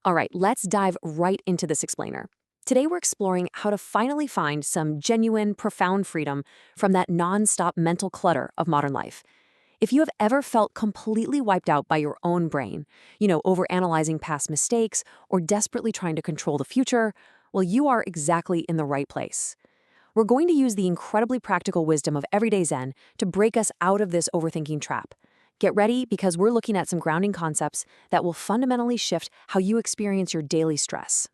All right, let's dive right into this explainer. Today we're exploring how to finally find some genuine, profound freedom from that nonstop mental clutter of modern life. If you have ever felt completely wiped out by your own brain, overanalyzing past mistakes or desperately trying to control the future, well, you are exactly in the right place. We're going to use the incredibly practical wisdom of everyday Zen to break us out of this overthinking trap. Get ready because we're looking at some grounding concepts that will fundamentally shift how you experience your daily stress.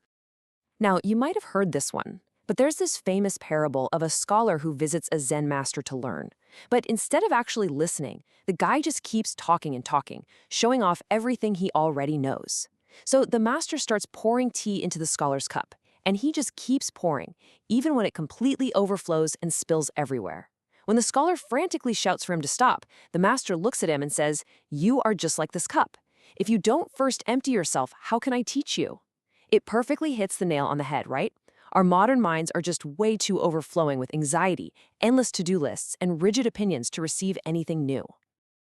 Now, you might have heard this one, but there's this famous parable of a scholar who visits a Zen master to learn. But instead of actually listening, the guy just keeps talking and talking, showing off everything he already knows. So the master starts pouring tea into the scholar's cup, and he just keeps pouring, even when it completely overflows and spills everywhere. When the scholar frantically shouts for him to stop, the master looks at him and says, "You are just like this cup. If you don't first empty yourself, how can I teach you?" It perfectly hits the nail on the head, right? Our modern minds are just way too overflowing with anxiety, endless to-do lists, and rigid opinions to receive anything new.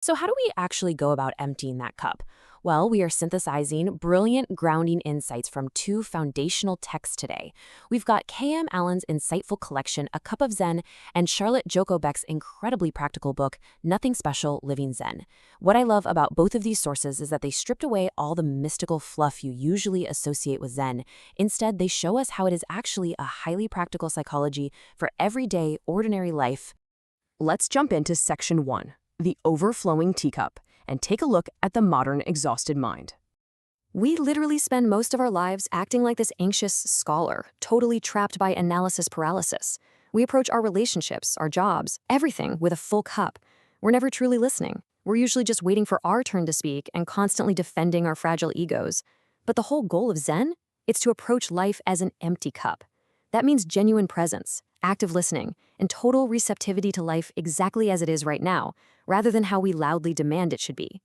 So how do we actually go about emptying that cup? Well, we are synthesizing brilliant grounding insights from two foundational texts today. We've got K.M. Allen's insightful collection, A Cup of Zen, and Charlotte Jokobeck's incredibly practical book, Nothing Special, Living Zen. What I love about both of these sources is that they stripped away all the mystical fluff you usually associate with Zen. Instead, they show us how it is actually a highly practical psychology for everyday, ordinary life. Let's jump into Section 1. The overflowing teacup, and take a look at the modern exhausted mind. We literally spend most of our lives acting like this anxious scholar, totally trapped by analysis paralysis. We approach our relationships, our jobs, everything with a full cup. We're never truly listening. We're usually just waiting for our turn to speak and constantly defending our fragile egos. But the whole goal of Zen? It's to approach life as an empty cup. That means genuine presence, active listening, and total receptivity to life exactly as it is right now, rather than how we loudly demand it should be.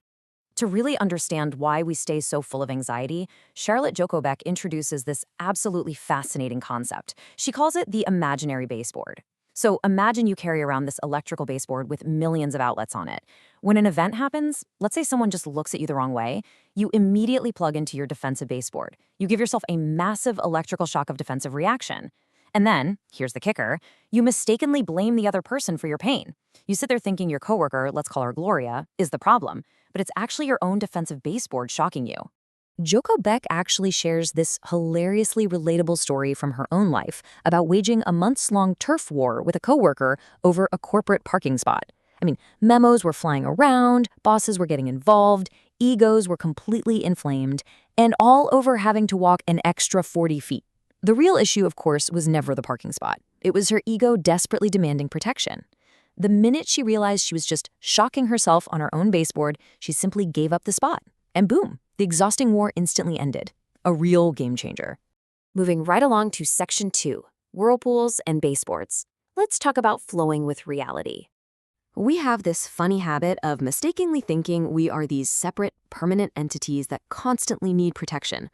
To really understand why we stay so full of anxiety, Charlotte Jokobeck introduces this absolutely fascinating concept. She calls it the imaginary baseboard. So imagine you carry around this electrical baseboard with millions of outlets on it. When an event happens, let's say someone just looks at you the wrong way, you immediately plug into your defensive baseboard. You give yourself a massive electrical shock of defensive reaction. And then, here's the kicker, you mistakenly blame the other person for your pain. You sit there thinking your coworker, let's call her Gloria, is the problem, but it's actually your own defensive baseboard shocking you. Joko Beck actually shares this hilariously relatable story from her own life about waging a months-long turf war with a coworker over a corporate parking spot. I mean, memos were flying around, bosses were getting involved, egos were completely inflamed, and all over having to walk an extra 40 feet. The real issue, of course, was never the parking spot. It was her ego desperately demanding protection. The minute she realized she was just shocking herself on her own baseboard, she simply gave up the spot. And boom, the exhausting war instantly ended. A real game changer. Moving right along to Section 2, Whirlpools and Baseboards. Let's talk about flowing with reality. We have this funny habit of mistakenly thinking we are these separate, permanent entities that constantly need protection.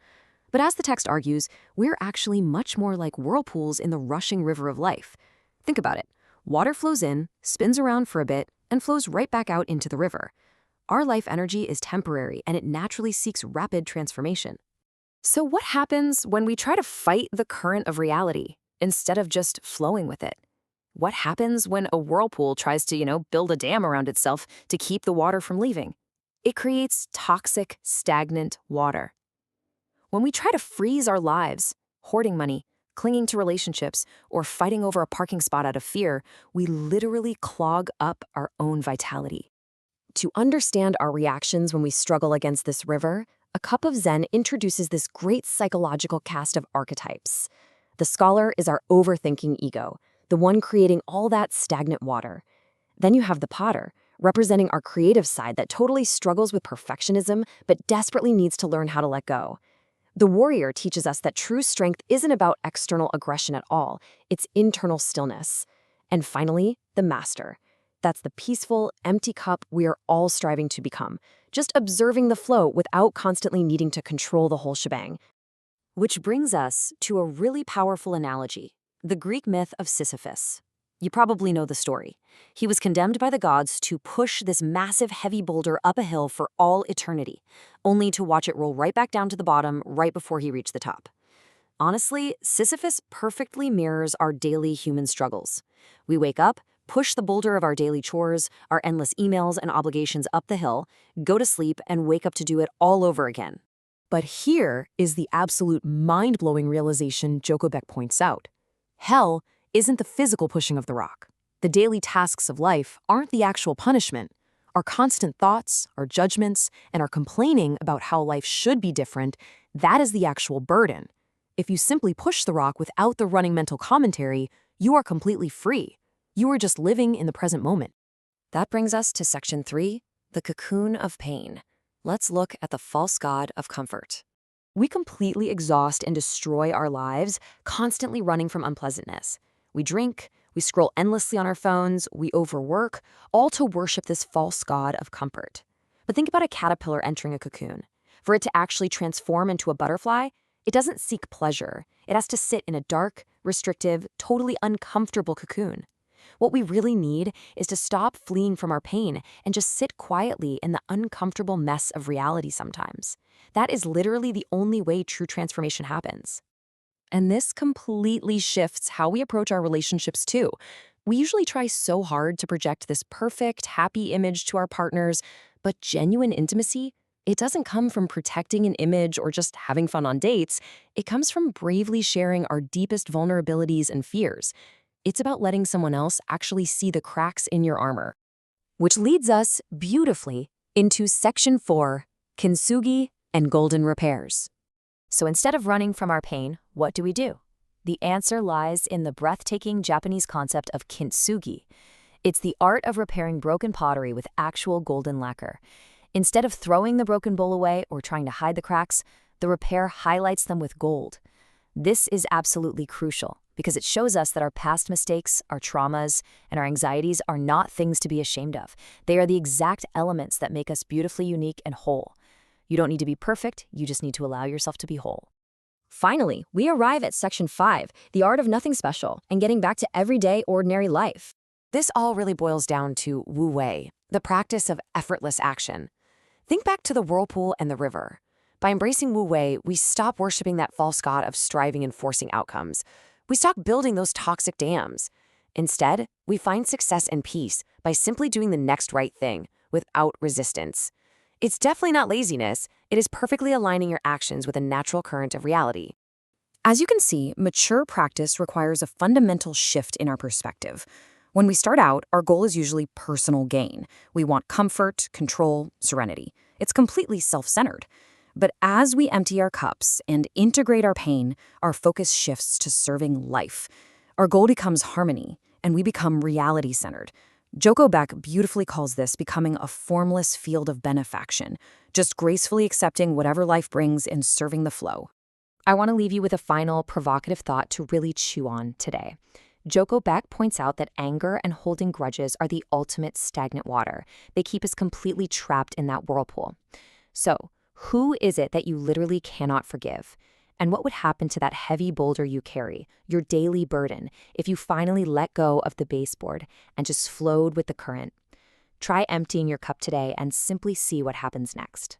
But as the text argues, we're actually much more like whirlpools in the rushing river of life. Think about it. Water flows in, spins around for a bit, and flows right back out into the river. Our life energy is temporary, and it naturally seeks rapid transformation. So what happens when we try to fight the current of reality instead of just flowing with it? What happens when a whirlpool tries to, build a dam around itself to keep the water from leaving? It creates toxic, stagnant water. When we try to freeze our lives, hoarding money, clinging to relationships, or fighting over a parking spot out of fear, we literally clog up our own vitality. To understand our reactions when we struggle against this river, A Cup of Zen introduces this great psychological cast of archetypes. The scholar is our overthinking ego, the one creating all that stagnant water. Then you have the potter, representing our creative side that totally struggles with perfectionism but desperately needs to learn how to let go. The warrior teaches us that true strength isn't about external aggression at all, it's internal stillness. And finally, the master. That's the peaceful, empty cup we are all striving to become, just observing the flow without constantly needing to control the whole shebang. Which brings us to a really powerful analogy, the Greek myth of Sisyphus. You probably know the story. He was condemned by the gods to push this massive heavy boulder up a hill for all eternity, only to watch it roll right back down to the bottom right before he reached the top. Honestly, Sisyphus perfectly mirrors our daily human struggles. We wake up, push the boulder of our daily chores, our endless emails and obligations up the hill, go to sleep, and wake up to do it all over again. But here is the absolute mind-blowing realization Joko Beck points out. Hell isn't the physical pushing of the rock. The daily tasks of life aren't the actual punishment. Our constant thoughts, our judgments, and our complaining about how life should be different, that is the actual burden. If you simply push the rock without the running mental commentary, you are completely free. You are just living in the present moment. That brings us to section 3, the cocoon of pain. Let's look at the false god of comfort. We completely exhaust and destroy our lives, constantly running from unpleasantness. We drink, we scroll endlessly on our phones, we overwork, all to worship this false god of comfort. But think about a caterpillar entering a cocoon. For it to actually transform into a butterfly, it doesn't seek pleasure. It has to sit in a dark, restrictive, totally uncomfortable cocoon. What we really need is to stop fleeing from our pain and just sit quietly in the uncomfortable mess of reality sometimes. That is literally the only way true transformation happens. And this completely shifts how we approach our relationships too. We usually try so hard to project this perfect, happy image to our partners, but genuine intimacy, it doesn't come from protecting an image or just having fun on dates. It comes from bravely sharing our deepest vulnerabilities and fears. It's about letting someone else actually see the cracks in your armor. Which leads us beautifully into section 4, kintsugi and golden repairs. So instead of running from our pain, what do we do? The answer lies in the breathtaking Japanese concept of kintsugi. It's the art of repairing broken pottery with actual golden lacquer. Instead of throwing the broken bowl away or trying to hide the cracks, the repair highlights them with gold. This is absolutely crucial because it shows us that our past mistakes, our traumas, and our anxieties are not things to be ashamed of. They are the exact elements that make us beautifully unique and whole. You don't need to be perfect, you just need to allow yourself to be whole. Finally, we arrive at section 5, the art of nothing special, and getting back to everyday, ordinary life. This all really boils down to Wu Wei, the practice of effortless action. Think back to the whirlpool and the river. By embracing Wu Wei, we stop worshiping that false god of striving and forcing outcomes. We stop building those toxic dams. Instead, we find success and peace by simply doing the next right thing, without resistance. It's definitely not laziness, it is perfectly aligning your actions with a natural current of reality. As you can see, mature practice requires a fundamental shift in our perspective. When we start out, our goal is usually personal gain. We want comfort, control, serenity. It's completely self-centered. But as we empty our cups and integrate our pain, our focus shifts to serving life. Our goal becomes harmony, and we become reality-centered. Joko Beck beautifully calls this becoming a formless field of benefaction, just gracefully accepting whatever life brings and serving the flow. I want to leave you with a final provocative thought to really chew on today. Joko Beck points out that anger and holding grudges are the ultimate stagnant water. They keep us completely trapped in that whirlpool. So, who is it that you literally cannot forgive? And what would happen to that heavy boulder you carry, your daily burden, if you finally let go of the baseboard and just flowed with the current? Try emptying your cup today and simply see what happens next.